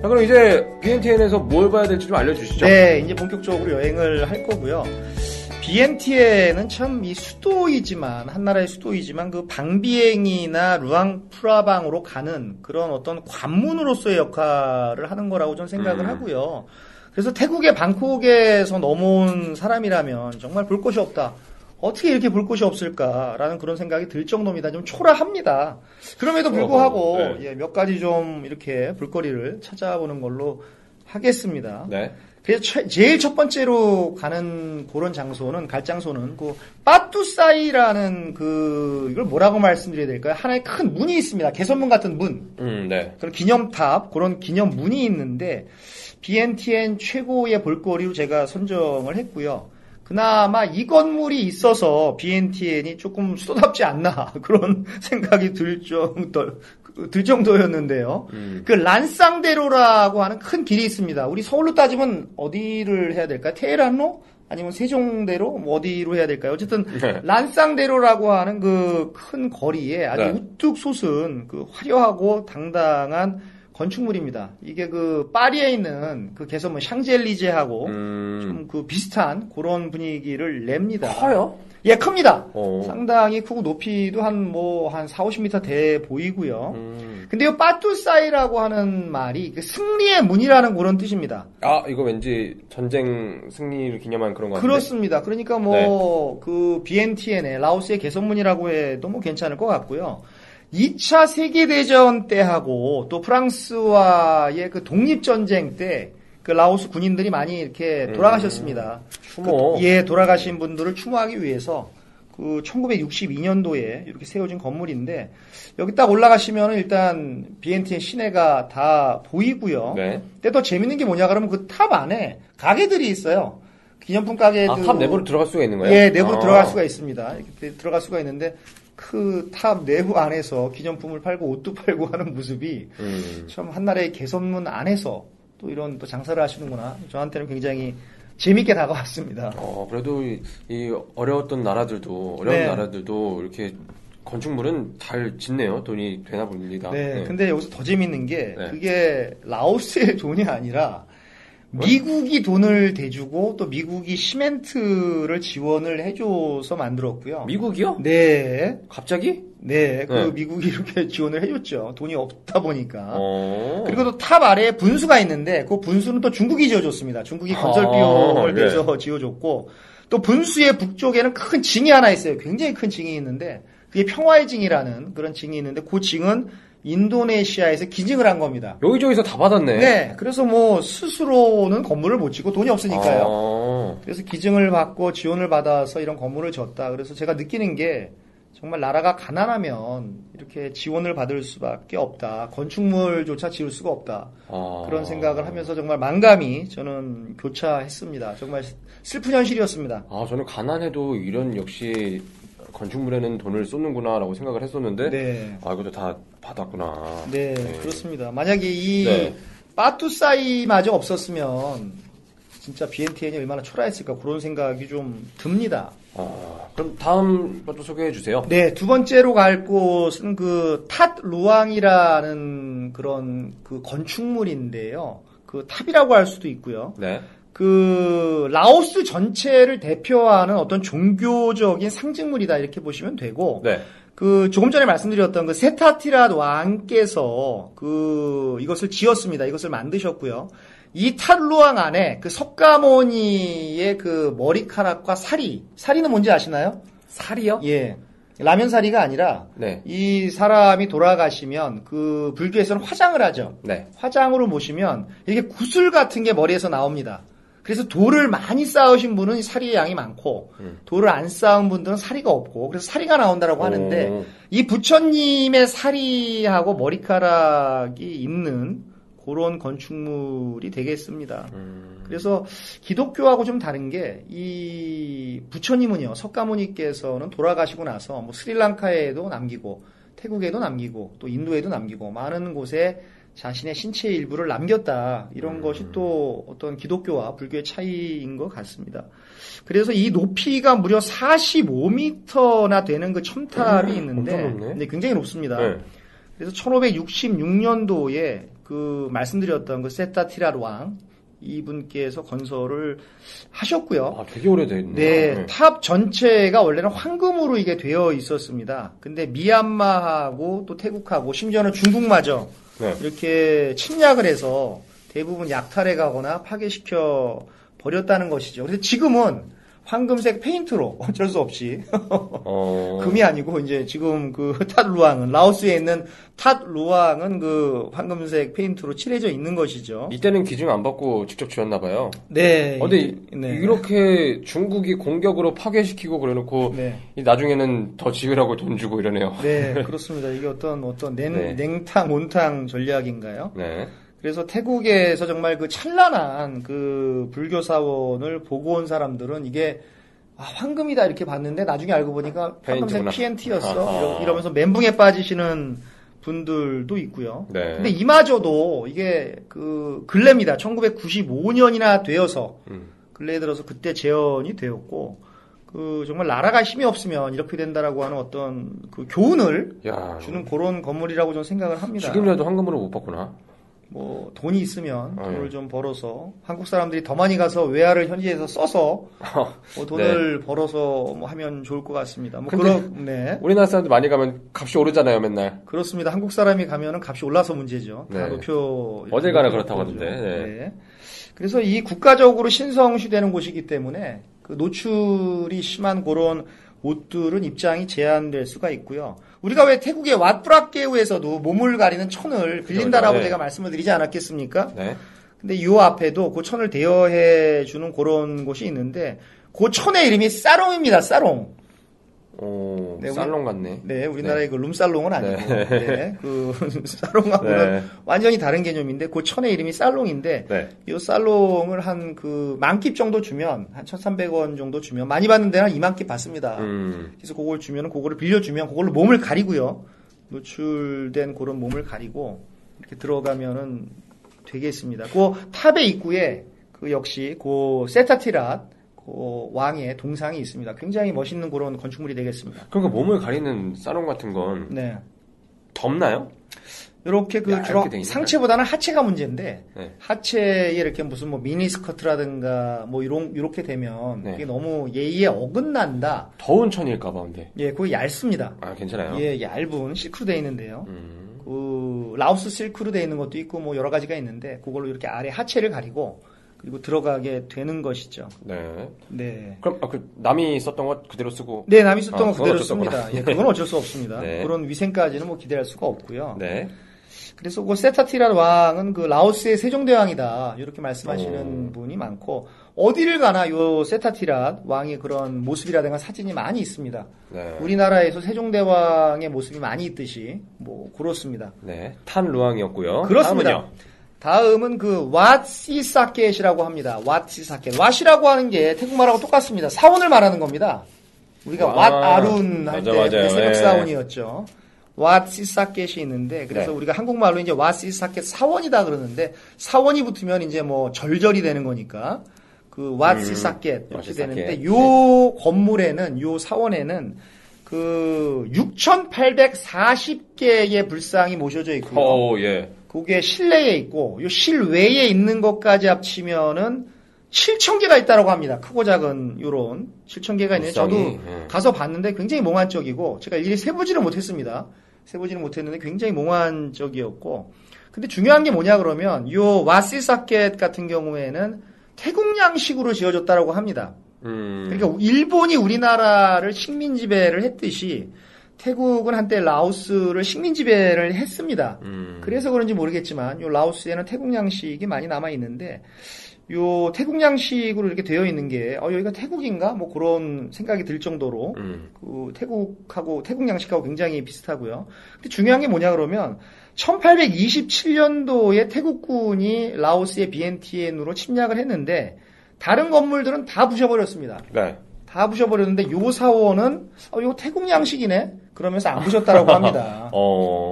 자, 그럼 이제 BNTN에서 뭘 봐야 될지 좀 알려주시죠. 네, 이제 본격적으로 여행을 할 거고요. BNTN은 참 이 수도이지만, 한나라의 수도이지만 그 방비행이나 루앙프라방으로 가는 그런 어떤 관문으로서의 역할을 하는 거라고 저는 생각을 하고요. 그래서 태국의 방콕에서 넘어온 사람이라면 정말 볼 곳이 없다. 어떻게 이렇게 볼 곳이 없을까라는 그런 생각이 들 정도입니다. 좀 초라합니다. 그럼에도 불구하고 네. 예, 몇 가지 좀 이렇게 볼거리를 찾아보는 걸로 하겠습니다. 네. 그래서 제일 첫 번째로 가는 그런 장소는 갈 장소는 그 빠뚜사이라는 그 이걸 뭐라고 말씀드려야 될까요? 하나의 큰 문이 있습니다. 개선문 같은 문. 네. 그런 기념탑 그런 기념문이 있는데 BNTN 최고의 볼거리로 제가 선정을 했고요. 그나마 이 건물이 있어서 BNTN이 조금 수도답지 않나 그런 생각이 들 정도였는데요. 그 란쌍대로라고 하는 큰 길이 있습니다. 우리 서울로 따지면 어디를 해야 될까요? 테헤란로? 아니면 세종대로? 뭐 어디로 해야 될까요? 어쨌든 네. 란쌍대로라고 하는 그 큰 거리에 아주 네. 우뚝 솟은 그 화려하고 당당한 건축물입니다. 이게 그 파리에 있는 그 개선문 샹젤리제하고 좀 그 비슷한 그런 분위기를 냅니다. 커요? 예, 큽니다. 오. 상당히 크고 높이도 한 4, 50m 돼 보이고요. 근데 이 빠뚜사이라고 하는 말이 그 승리의 문이라는 그런 뜻입니다. 아, 이거 왠지 전쟁 승리를 기념한 그런 거 같은데? 그렇습니다. 그러니까 뭐 그 BNTN의 라오스의 개선문이라고 해도 뭐 괜찮을 것 같고요. 2차 세계대전 때하고 또 프랑스와의 그 독립전쟁 때 그 라오스 군인들이 많이 이렇게 돌아가셨습니다. 추모. 돌아가신 분들을 추모하기 위해서 그 1962년도에 이렇게 세워진 건물인데 여기 딱 올라가시면 일단 BNTN 시내가 다 보이고요. 네. 근데 더 재밌는 게 뭐냐 그러면 그 탑 안에 가게들이 있어요. 기념품 가게들. 아, 탑 내부로 들어갈 수가 있는 거예요? 예, 내부로 들어갈 수가 있습니다. 이렇게 들어갈 수가 있는데 그 탑 내부 안에서 기념품을 팔고 옷도 팔고 하는 모습이 참 한나라의 개선문 안에서 또 이런 또 장사를 하시는구나. 저한테는 굉장히 재밌게 다가왔습니다. 그래도 이 어려웠던 나라들도, 어려운 네. 나라들도 이렇게 건축물은 잘 짓네요. 돈이 되나 봅니다. 네. 근데 여기서 더 재밌는 게 네. 그게 라오스의 돈이 아니라 미국이 돈을 대주고 또 미국이 시멘트를 지원을 해줘서 만들었고요. 미국이요? 네. 갑자기? 네. 그 네. 미국이 이렇게 지원을 해줬죠. 돈이 없다 보니까. 어. 그리고 또 탑 아래에 분수가 있는데 그 분수는 또 중국이 지어줬습니다. 중국이 건설 비용을 네. 내서 지어줬고 또 분수의 북쪽에는 큰 징이 하나 있어요. 굉장히 큰 징이 있는데 그게 평화의 징이라는 그런 징이 있는데 그 징은 인도네시아에서 기증을 한 겁니다. 여기저기서 다 받았네. 네. 그래서 뭐 스스로는 건물을 못 짓고 돈이 없으니까요. 그래서 기증을 받고 지원을 받아서 이런 건물을 졌다. 그래서 제가 느끼는 게 정말 나라가 가난하면 이렇게 지원을 받을 수밖에 없다. 건축물조차 지을 수가 없다. 그런 생각을 하면서 정말 만감이 저는 교차했습니다. 정말 슬픈 현실이었습니다. 저는 가난해도 이런 역시 건축물에는 돈을 쏟는구나라고 생각을 했었는데, 네. 이것도 다 받았구나. 네, 그렇습니다. 만약에 이 네. 빠뚜사이마저 없었으면 진짜 BNTN이 얼마나 초라했을까 그런 생각이 좀 듭니다. 그럼 다음 것도 소개해 주세요. 네, 두 번째로 갈 곳은 그 탓 루앙이라는 그런 그 건축물인데요. 그 탑이라고 할 수도 있고요. 네. 그 라오스 전체를 대표하는 어떤 종교적인 상징물이다 이렇게 보시면 되고, 네. 그 조금 전에 말씀드렸던 그 세타티랏 왕께서 그 이것을 지었습니다. 이것을 만드셨고요. 이 탓루앙 안에 그 석가모니의 그 머리카락과 사리는 뭔지 아시나요? 살이요? 예. 라면 사리가 아니라 네. 이 사람이 돌아가시면 그 불교에서는 화장을 하죠. 네. 화장으로 모시면 이게 구슬 같은 게 머리에서 나옵니다. 그래서 돌을 많이 쌓으신 분은 사리의 양이 많고 돌을 안 쌓은 분들은 사리가 없고 그래서 사리가 나온다라고 하는데 이 부처님의 사리하고 머리카락이 있는 그런 건축물이 되겠습니다. 그래서 기독교하고 좀 다른 게 이 부처님은요, 석가모니께서는 돌아가시고 나서 뭐 스리랑카에도 남기고 태국에도 남기고 또 인도에도 남기고 많은 곳에 자신의 신체의 일부를 남겼다. 이런 것이 또 어떤 기독교와 불교의 차이인 것 같습니다. 그래서 이 높이가 무려 45m나 되는 그 첨탑이 있는데 엄청 높네. 네, 굉장히 높습니다. 네. 그래서 1566년도에 그 말씀드렸던 그 세타티라 왕 이분께서 건설을 하셨고요. 아, 되게 오래됐네요. 네, 탑 전체가 원래는 황금으로 이게 되어 있었습니다. 근데 미얀마하고 또 태국하고 심지어는 중국마저 네. 이렇게 침략을 해서 대부분 약탈해 가거나 파괴시켜 버렸다는 것이죠. 그래서 지금은 황금색 페인트로 어쩔 수 없이 금이 아니고 이제 지금 그 탓루앙은 라오스에 있는 탓루앙은 그 황금색 페인트로 칠해져 있는 것이죠. 이때는 기증 안 받고 직접 지었나 봐요. 네. 근데 네. 이렇게 중국이 공격으로 파괴시키고 그래놓고 네. 나중에는 더 지으라고 돈 주고 이러네요. 네, 그렇습니다. 이게 어떤 네. 냉탕 온탕 전략인가요? 네. 그래서 태국에서 정말 그 찬란한 그 불교 사원을 보고 온 사람들은 이게 황금이다 이렇게 봤는데 나중에 알고 보니까 황금색 페인트구나. PNT였어. 이러면서 멘붕에 빠지시는 분들도 있고요. 네. 근데 이마저도 이게 그 근래입니다. 1995년이나 되어서 근래에 들어서 그때 재현이 되었고 그 정말 나라가 힘이 없으면 이렇게 된다라고 하는 어떤 그 교훈을 야, 주는 그런 건물이라고 저는 생각을 합니다. 지금이라도 황금으로 못 받구나. 뭐 돈이 있으면 네. 돈을 좀 벌어서 한국 사람들이 더 많이 가서 외화를 현지에서 써서 뭐 돈을 벌어서 뭐 하면 좋을 것 같습니다. 뭐 근데 우리나라 사람들 많이 가면 값이 오르잖아요, 맨날. 그렇습니다. 한국 사람이 가면은 값이 올라서 문제죠. 다 네. 높여 어딜 가나 그렇다고 하던데. 네. 네. 그래서 이 국가적으로 신성시되는 곳이기 때문에 그 노출이 심한 그런 옷들은 입장이 제한될 수가 있고요. 우리가 왜 태국의 왓브라케우에서도 몸을 가리는 천을 빌린다라고 네. 제가 말씀을 드리지 않았겠습니까? 네. 근데 이 앞에도 그 천을 대여해 주는 그런 곳이 있는데 그 천의 이름이 사롱입니다. 사롱. 오, 네, 살롱 같네. 네, 우리나라의 그 룸살롱은 아니고, 네, 그 살롱하고는 네. 완전히 다른 개념인데, 그 천의 이름이 살롱인데, 네. 이 살롱을 한 그 만킵 정도 주면, 한 1,300원 정도 주면, 많이 받는 데는 한 2만 킵 받습니다. 그래서 그걸 주면, 그거를 빌려주면, 그걸로 몸을 가리고요. 노출된 그런 몸을 가리고, 이렇게 들어가면은 되겠습니다. 그 탑의 입구에, 그 역시, 그 세타티랏, 왕의 동상이 있습니다. 굉장히 멋있는 그런 건축물이 되겠습니다. 그러니까 몸을 가리는 살롱 같은 건 네. 덥나요? 이렇게 그 얇게 주로 돼 있나요? 상체보다는 하체가 문제인데 네. 하체에 이렇게 무슨 뭐 미니 스커트라든가 뭐 이렇게 되면 네. 그게 너무 예의에 어긋난다. 더운 천일까봐 근데. 예, 그게 얇습니다. 아, 괜찮아요? 예, 얇은 실크로 되어 있는데요. 그 라오스 실크로 되어 있는 것도 있고 뭐 여러 가지가 있는데 그걸로 이렇게 아래 하체를 가리고 그리고 들어가게 되는 것이죠. 네. 네. 그럼 그 남이 썼던 것 그대로 쓰고. 네, 남이 썼던 거 그건 그대로 어쩔 수 씁니다. 없구나. 예, 그건 어쩔 수 없습니다. 네. 그런 위생까지는 뭐 기대할 수가 없고요. 네. 그래서 그 세타티라 왕은 그 라오스의 세종대왕이다 이렇게 말씀하시는 분이 많고 어디를 가나 요 세타티라 왕의 그런 모습이라든가 사진이 많이 있습니다. 네. 우리나라에서 세종대왕의 모습이 많이 있듯이 뭐 그렇습니다. 네. 탄 루앙이었고요. 그렇습니다. 다음은요? 다음은 그 왓시사켓이라고 합니다. 왓시사켓. 왓이라고 하는 게 태국말하고 똑같습니다. 사원을 말하는 겁니다. 우리가 왓아룬 할 맞아. 때 새벽 네. 사원이었죠. 왓시사켓이 있는데 그래서 네. 우리가 한국말로 이제 왓시사켓 사원이다 그러는데 사원이 붙으면 이제 뭐 절절이 되는 거니까 그 왓시사켓 이렇게 왓시사켓. 되는데 요 건물에는 요 사원에는 그 6,840개의 불상이 모셔져 있고요. 오, 예. 그게 실내에 있고 요 실외에 있는 것까지 합치면은 7,000개가 있다라고 합니다. 크고 작은 요런 7,000개가 있는데 저도 가서 봤는데 굉장히 몽환적이고 제가 일일이 세보지는 못했습니다. 세보지는 못했는데 굉장히 몽환적이었고 근데 중요한 게 뭐냐 그러면 요 와시사켓 같은 경우에는 태국양식으로 지어졌다라고 합니다. 그러니까 일본이 우리나라를 식민 지배를 했듯이 태국은 한때 라오스를 식민 지배를 했습니다. 그래서 그런지 모르겠지만 요 라오스에는 태국양식이 많이 남아 있는데 요 태국양식으로 이렇게 되어 있는 게 여기가 태국인가 뭐 그런 생각이 들 정도로 그 태국양식하고 굉장히 비슷하고요. 근데 중요한 게 뭐냐 그러면 1827년도에 태국군이 라오스의 비엔티엔으로 침략을 했는데 다른 건물들은 다 부셔버렸습니다. 네. 다 부셔버렸는데 요 사원은 이거 태국 양식이네 그러면서 안 부셨다라고 합니다.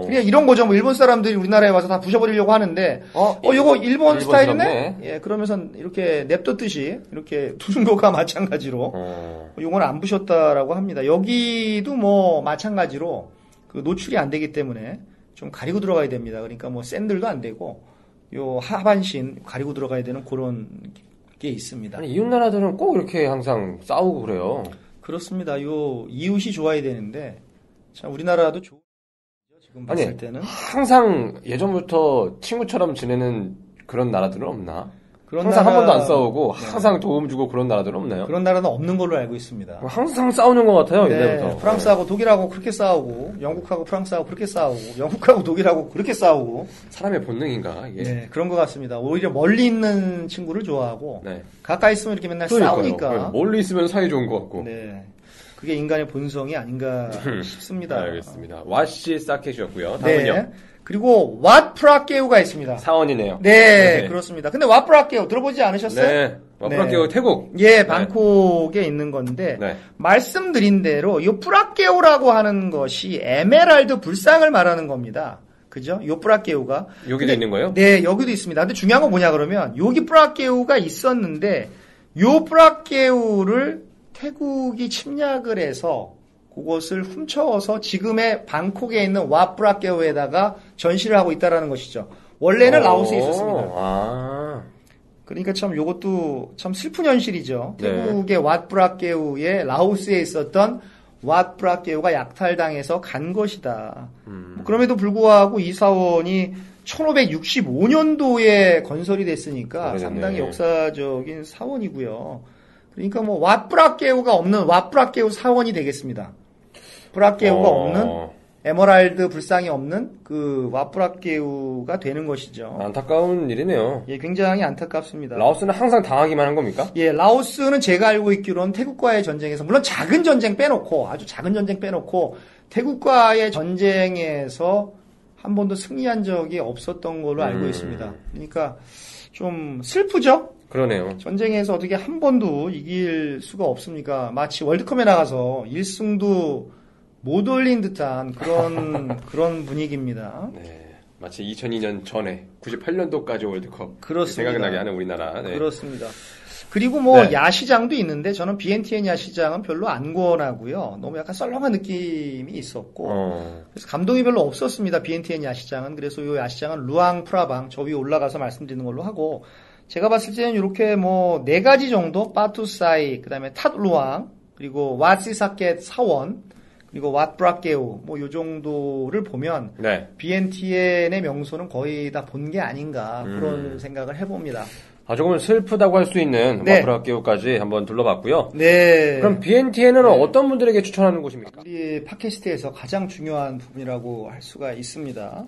그냥 이런 거죠. 뭐 일본 사람들이 우리나라에 와서 다 부셔버리려고 하는데 요거 일본 스타일이네. 예, 그러면서 이렇게 냅뒀듯이 이렇게 두는 것과 마찬가지로 요건 안 부셨다라고 합니다. 여기도 뭐 마찬가지로 그 노출이 안 되기 때문에 좀 가리고 들어가야 됩니다. 그러니까 뭐 샌들도 안 되고 요 하반신 가리고 들어가야 되는 그런 게 있습니다. 아니, 이웃 나라들은 꼭 이렇게 항상 싸우고 그래요. 그렇습니다. 요 이웃이 좋아야 되는데 참 우리나라도 지금 봤을 아니, 때는 항상 예전부터 친구처럼 지내는 그런 나라들은 없나? 그런 항상 한 나라- 번도 안 싸우고 네. 항상 도움 주고 그런 나라들은 없나요? 그런 나라는 없는 걸로 알고 있습니다. 항상 싸우는 것 같아요. 네, 이제부터. 프랑스하고 독일하고 그렇게 싸우고 영국하고 프랑스하고 그렇게 싸우고 영국하고 독일하고 그렇게 싸우고 사람의 본능인가 이게? 네, 그런 것 같습니다. 오히려 멀리 있는 친구를 좋아하고 네. 가까이 있으면 이렇게 맨날 그러니까요. 싸우니까 멀리 있으면 사이 좋은 것 같고. 네, 그게 인간의 본성이 아닌가 싶습니다. 알겠습니다. 와씨 사케시였고요. 다음은요. 네. 그리고 왓프라케우가 있습니다. 사원이네요. 네, 그렇습니다. 근데 왓프라케우 들어보지 않으셨어요? 네. 와프라케오 태국. 예, 방콕에 있는 건데 네. 말씀드린 대로 이 프라케우라고 하는 것이 에메랄드 불상을 말하는 겁니다. 그죠? 요 프라케우가 여기도 있는 거예요? 네, 여기도 있습니다. 근데 중요한 건 뭐냐 그러면 여기 프라케우가 있었는데 요 프라케우를 태국이 침략을 해서 그것을 훔쳐서 지금의 방콕에 있는 왓프라케우에다가 전시를 하고 있다라는 것이죠. 원래는 라오스에 있었습니다. 아. 그러니까 참 요것도 참 슬픈 현실이죠. 네. 태국의 왓브라케우에 라오스에 있었던 왓브라케우가 약탈당해서 간 것이다. 뭐 그럼에도 불구하고 이 사원이 1565년도에 건설이 됐으니까 오래됐네. 상당히 역사적인 사원이고요. 그러니까 뭐 왓브라케우가 없는 왓브라케우 사원이 되겠습니다. 브라케우가 없는 에메랄드 불상이 없는 그 왓브라케우가 되는 것이죠. 안타까운 일이네요. 예, 굉장히 안타깝습니다. 라오스는 항상 당하기만 한 겁니까? 예, 라오스는 제가 알고 있기로는 태국과의 전쟁에서, 물론 작은 전쟁 빼놓고, 아주 작은 전쟁 빼놓고, 태국과의 전쟁에서 한 번도 승리한 적이 없었던 걸로 알고 있습니다. 그러니까 좀 슬프죠? 그러네요. 전쟁에서 어떻게 한 번도 이길 수가 없습니까? 마치 월드컵에 나가서 1승도 못 올린 듯한 그런 분위기입니다. 네. 마치 2002년 전에 98년도까지 월드컵 그렇습니다. 생각나게 하는 우리나라. 네. 그렇습니다. 그리고 뭐 네. 야시장도 있는데 저는 BNTN 야시장은 별로 안 권하고요. 너무 약간 썰렁한 느낌이 있었고 그래서 감동이 별로 없었습니다. BNTN 야시장은. 그래서 이 야시장은 루앙 프라방 저 위에 올라가서 말씀드리는 걸로 하고 제가 봤을 때는 이렇게 뭐 4가지 정도 바투사이 그다음에 탓루앙 그리고 와시사켓 사원 그리고 왓브라케우 뭐 요 정도를 보면 네. BNTN의 명소는 거의 다 본 게 아닌가 그런 생각을 해봅니다. 아, 조금 슬프다고 할 수 있는 네. 와프라케오까지 한번 둘러봤고요. 네. 그럼 BNTN은 어떤 분들에게 추천하는 곳입니까? 우리 팟캐스트에서 가장 중요한 부분이라고 할 수가 있습니다.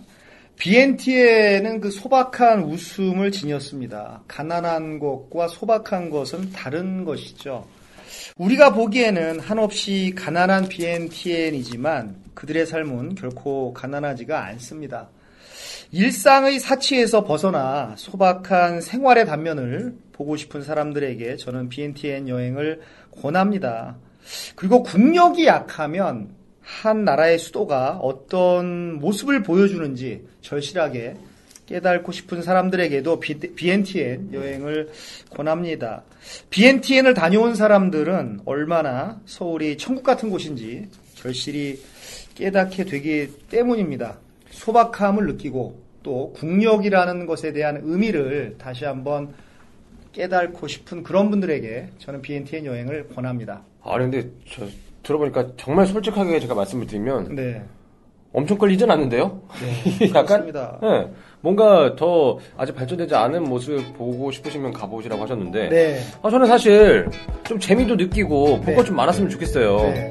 BNTN은 그 소박한 웃음을 지녔습니다. 가난한 것과 소박한 것은 다른 것이죠. 우리가 보기에는 한없이 가난한 BNTN이지만 그들의 삶은 결코 가난하지가 않습니다. 일상의 사치에서 벗어나 소박한 생활의 단면을 보고 싶은 사람들에게 저는 BNTN 여행을 권합니다. 그리고 국력이 약하면 한 나라의 수도가 어떤 모습을 보여주는지 절실하게 깨닫고 싶은 사람들에게도 BNTN 여행을 권합니다. BNTN을 다녀온 사람들은 얼마나 서울이 천국 같은 곳인지 절실히 깨닫게 되기 때문입니다. 소박함을 느끼고 또 국력이라는 것에 대한 의미를 다시 한번 깨닫고 싶은 그런 분들에게 저는 BNTN 여행을 권합니다. 아니, 근데 들어보니까 정말 솔직하게 제가 말씀을 드리면 네. 엄청 끌리진 않는데요? 네, 약간, 그렇습니다. 네, 뭔가 더 아직 발전되지 않은 모습 보고 싶으시면 가보시라고 하셨는데, 네. 저는 사실 좀 재미도 느끼고 볼 네. 것 좀 많았으면 좋겠어요. 네.